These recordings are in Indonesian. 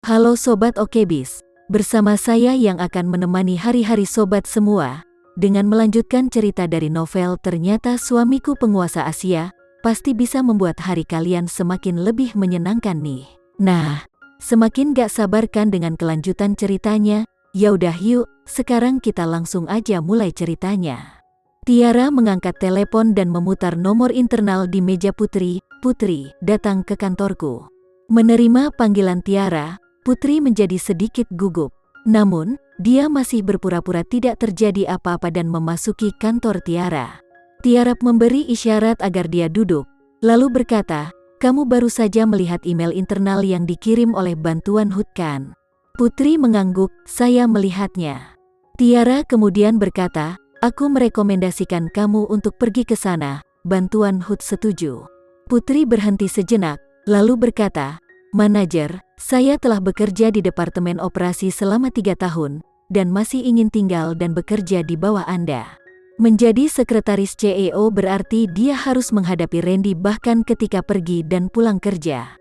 Halo Sobat Okebis, bersama saya yang akan menemani hari-hari Sobat semua, dengan melanjutkan cerita dari novel Ternyata Suamiku Penguasa Asia, pasti bisa membuat hari kalian semakin lebih menyenangkan nih. Nah, semakin gak sabarkan dengan kelanjutan ceritanya, yaudah yuk, sekarang kita langsung aja mulai ceritanya. Tiara mengangkat telepon dan memutar nomor internal di meja Putri. Putri, datang ke kantorku. Menerima panggilan Tiara, Putri menjadi sedikit gugup. Namun, dia masih berpura-pura tidak terjadi apa-apa dan memasuki kantor Tiara. Tiara memberi isyarat agar dia duduk, lalu berkata, "Kamu baru saja melihat email internal yang dikirim oleh bantuan HUT kan?" Putri mengangguk, "Saya melihatnya." Tiara kemudian berkata, "Aku merekomendasikan kamu untuk pergi ke sana, bantuan HUT setuju." Putri berhenti sejenak, lalu berkata, "Manajer, saya telah bekerja di Departemen Operasi selama 3 tahun, dan masih ingin tinggal dan bekerja di bawah Anda. Menjadi sekretaris CEO berarti dia harus menghadapi Randy bahkan ketika pergi dan pulang kerja."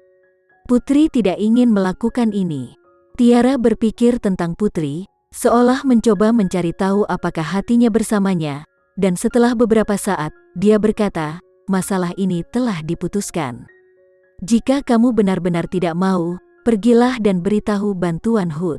Putri tidak ingin melakukan ini. Tiara berpikir tentang Putri, seolah mencoba mencari tahu apakah hatinya bersamanya, dan setelah beberapa saat, dia berkata, "Masalah ini telah diputuskan. Jika kamu benar-benar tidak mau, pergilah dan beritahu bantuan HUT."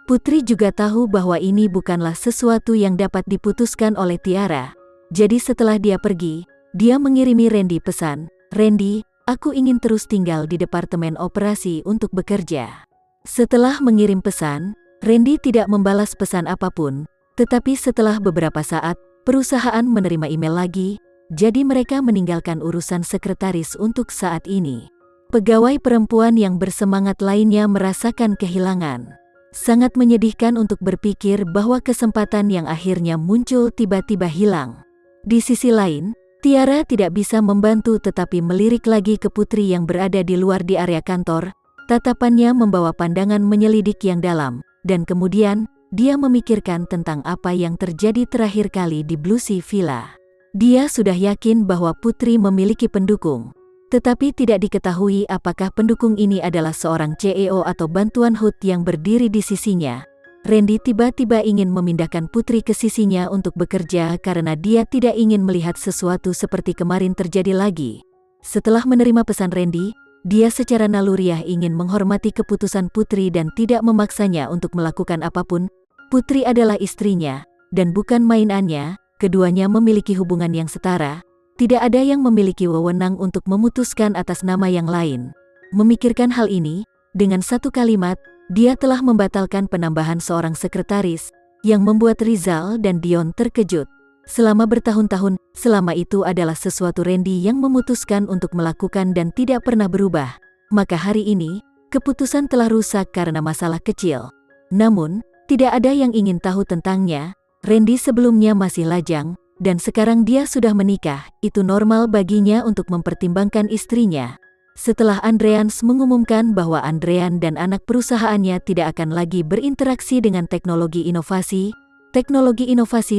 Putri juga tahu bahwa ini bukanlah sesuatu yang dapat diputuskan oleh Tiara. Jadi setelah dia pergi, dia mengirimi Randy pesan, "Randy, aku ingin terus tinggal di Departemen Operasi untuk bekerja." Setelah mengirim pesan, Randy tidak membalas pesan apapun, tetapi setelah beberapa saat, perusahaan menerima email lagi, jadi mereka meninggalkan urusan sekretaris untuk saat ini. Pegawai perempuan yang bersemangat lainnya merasakan kehilangan. Sangat menyedihkan untuk berpikir bahwa kesempatan yang akhirnya muncul tiba-tiba hilang. Di sisi lain, Tiara tidak bisa membantu tetapi melirik lagi ke Putri yang berada di luar di area kantor. Tatapannya membawa pandangan menyelidik yang dalam, dan kemudian, dia memikirkan tentang apa yang terjadi terakhir kali di Bluesea Villa. Dia sudah yakin bahwa Putri memiliki pendukung, tetapi tidak diketahui apakah pendukung ini adalah seorang CEO atau bantuan HUT yang berdiri di sisinya. Randy tiba-tiba ingin memindahkan Putri ke sisinya untuk bekerja karena dia tidak ingin melihat sesuatu seperti kemarin terjadi lagi. Setelah menerima pesan Randy, dia secara naluriah ingin menghormati keputusan Putri dan tidak memaksanya untuk melakukan apapun. Putri adalah istrinya, dan bukan mainannya. Keduanya memiliki hubungan yang setara, tidak ada yang memiliki wewenang untuk memutuskan atas nama yang lain. Memikirkan hal ini, dengan satu kalimat, dia telah membatalkan penambahan seorang sekretaris, yang membuat Rizal dan Dion terkejut. Selama bertahun-tahun, selama itu adalah sesuatu Randy yang memutuskan untuk melakukan dan tidak pernah berubah. Maka hari ini, keputusan telah rusak karena masalah kecil. Namun, tidak ada yang ingin tahu tentangnya. Randy sebelumnya masih lajang, dan sekarang dia sudah menikah, itu normal baginya untuk mempertimbangkan istrinya. Setelah Andreans mengumumkan bahwa Andrean dan anak perusahaannya tidak akan lagi berinteraksi dengan teknologi inovasi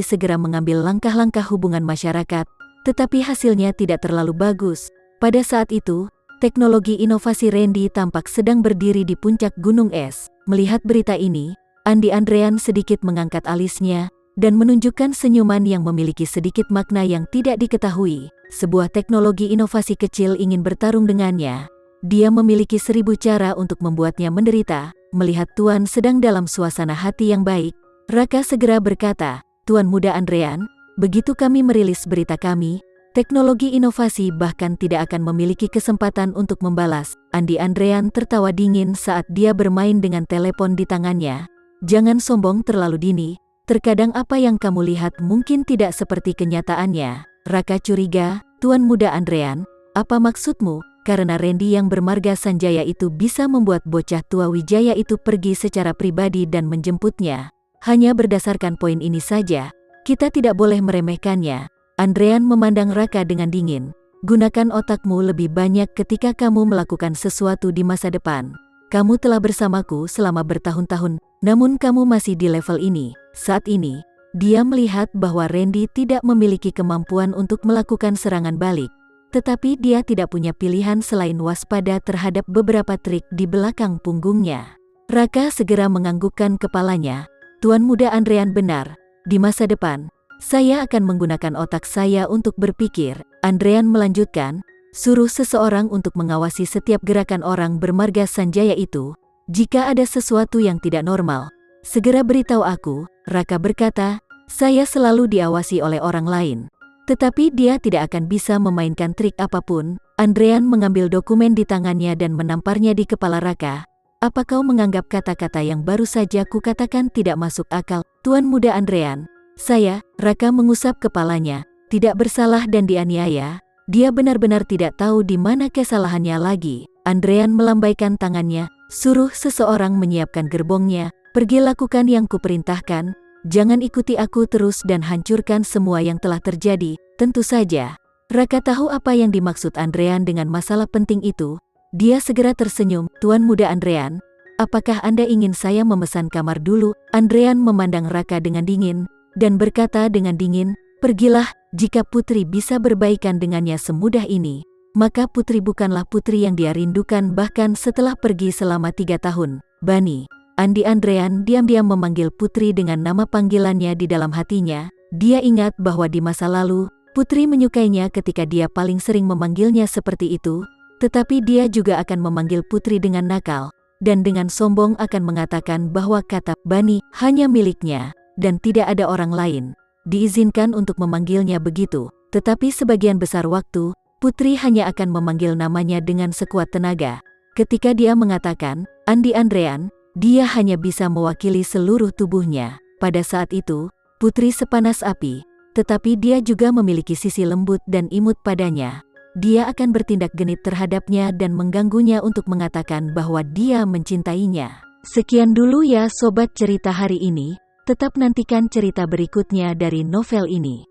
segera mengambil langkah-langkah hubungan masyarakat, tetapi hasilnya tidak terlalu bagus. Pada saat itu, teknologi inovasi Randy tampak sedang berdiri di puncak gunung es. Melihat berita ini, Andrean sedikit mengangkat alisnya, dan menunjukkan senyuman yang memiliki sedikit makna yang tidak diketahui. Sebuah teknologi inovasi kecil ingin bertarung dengannya. Dia memiliki 1000 cara untuk membuatnya menderita. Melihat Tuan sedang dalam suasana hati yang baik, Raka segera berkata, "Tuan Muda Andrean, begitu kami merilis berita kami, teknologi inovasi bahkan tidak akan memiliki kesempatan untuk membalas." Andrean tertawa dingin saat dia bermain dengan telepon di tangannya. "Jangan sombong terlalu dini. Terkadang apa yang kamu lihat mungkin tidak seperti kenyataannya." Raka curiga, "Tuan Muda Andrean, apa maksudmu?" Karena Randy yang bermarga Sanjaya itu bisa membuat bocah tua Wijaya itu pergi secara pribadi dan menjemputnya. Hanya berdasarkan poin ini saja, kita tidak boleh meremehkannya. Andrean memandang Raka dengan dingin. "Gunakan otakmu lebih banyak ketika kamu melakukan sesuatu di masa depan. Kamu telah bersamaku selama bertahun-tahun, namun kamu masih di level ini." Saat ini, dia melihat bahwa Randy tidak memiliki kemampuan untuk melakukan serangan balik. tetapi dia tidak punya pilihan selain waspada terhadap beberapa trik di belakang punggungnya. Raka segera menganggukkan kepalanya. Tuan Muda Andrean benar, di masa depan, saya akan menggunakan otak saya untuk berpikir. Andrean melanjutkan, suruh seseorang untuk mengawasi setiap gerakan orang bermarga Sanjaya itu. Jika ada sesuatu yang tidak normal, segera beritahu aku. Raka berkata, saya selalu diawasi oleh orang lain. Tetapi dia tidak akan bisa memainkan trik apapun. Andrean mengambil dokumen di tangannya dan menamparnya di kepala Raka. Apa kau menganggap kata-kata yang baru saja kukatakan tidak masuk akal, Tuan Muda Andrean? Saya, Raka mengusap kepalanya, tidak bersalah dan dianiaya. Dia benar-benar tidak tahu di mana kesalahannya lagi. Andrean melambaikan tangannya, suruh seseorang menyiapkan gerbongnya. Pergi lakukan yang kuperintahkan. Jangan ikuti aku terus dan hancurkan semua yang telah terjadi. Tentu saja, Raka tahu apa yang dimaksud Andrean dengan masalah penting itu. Dia segera tersenyum. Tuan Muda Andrean, apakah Anda ingin saya memesan kamar dulu? Andrean memandang Raka dengan dingin, dan berkata dengan dingin, pergilah. Jika Putri bisa berbaikan dengannya semudah ini, maka Putri bukanlah putri yang dia rindukan bahkan setelah pergi selama 3 tahun. Bani. Andi Andrean diam-diam memanggil Putri dengan nama panggilannya di dalam hatinya. Dia ingat bahwa di masa lalu, Putri menyukainya ketika dia paling sering memanggilnya seperti itu, tetapi dia juga akan memanggil Putri dengan nakal, dan dengan sombong akan mengatakan bahwa kata Bani hanya miliknya, dan tidak ada orang lain. Diizinkan untuk memanggilnya begitu, tetapi sebagian besar waktu, Putri hanya akan memanggil namanya dengan sekuat tenaga. Ketika dia mengatakan, Andi Andrean, dia hanya bisa mewakili seluruh tubuhnya. Pada saat itu, Putri sepanas api, tetapi dia juga memiliki sisi lembut dan imut padanya. Dia akan bertindak genit terhadapnya dan mengganggunya untuk mengatakan bahwa dia mencintainya. Sekian dulu ya sobat cerita hari ini. Tetap nantikan cerita berikutnya dari novel ini.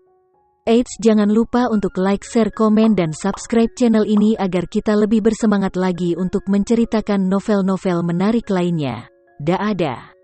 Eits, jangan lupa untuk like, share, komen, dan subscribe channel ini agar kita lebih bersemangat lagi untuk menceritakan novel-novel menarik lainnya. Dah ada.